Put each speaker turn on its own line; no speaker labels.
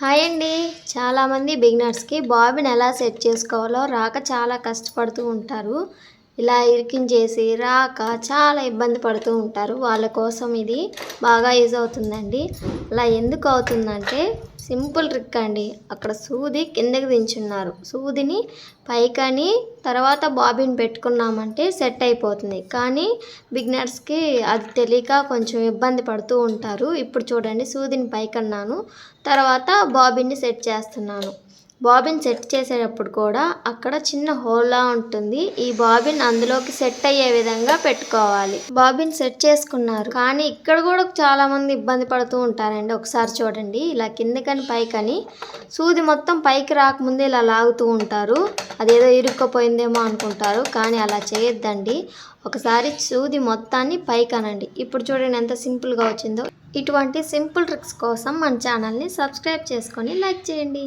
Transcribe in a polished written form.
Hi అండి. చాలామంది బిగినర్స్‌కి bobbin ఎలా సెట్ చేసుకోవాలో రాక చాలా కష్టపడుతూ ఉంటారు. ఇలా ఇరికించేసి రాక చాలా ఇబ్బంది పడుతూ ఉంటారు. వాళ్ళ కోసం ఇది బాగా యూజ్ అవుతుందండి. అలా ఎందుకు అవుతుందంటే సింపుల్ ట్రిక్ అండి. అక్కడ సూది కిందకి దించున్నారు. సూదిని పైకని తర్వాత బాబిన్ పెట్టుకున్నామంటే సెట్ అయిపోతుంది. కానీ బిగినర్స్‌కి అది తెలియక కొంచెం ఇబ్బంది పడుతూ ఉంటారు. ఇప్పుడు చూడండి, సూదిని పైకన్నాను. తర్వాత బాబిన్‌ని సెట్ చేస్తున్నాను. బాబిన్ సెట్ చేసేటప్పుడు కూడా అక్కడ చిన్న హోల్‌లా ఉంటుంది. ఈ బాబిన్ అందులోకి సెట్ అయ్యే విధంగా పెట్టుకోవాలి. బాబిన్ సెట్ చేసుకున్నారు. కానీ ఇక్కడ కూడా చాలామంది ఇబ్బంది పడుతూ ఉంటారండి. ఒకసారి చూడండి, ఇలా కిందకని పైకని సూది మొత్తం పైకి రాకముందే ఇలా లాగుతూ ఉంటారు. అదేదో ఇరుక్కుపోయిందేమో అనుకుంటారు. కానీ అలా చేయొద్దండి. ఒకసారి సూది మొత్తాన్ని పైకనండి. ఇప్పుడు చూడండి ఎంత సింపుల్‌గా వచ్చిందో. ఇటువంటి సింపుల్ ట్రిక్స్ కోసం మన ఛానల్ని సబ్స్క్రైబ్ చేసుకొని లైక్ చేయండి.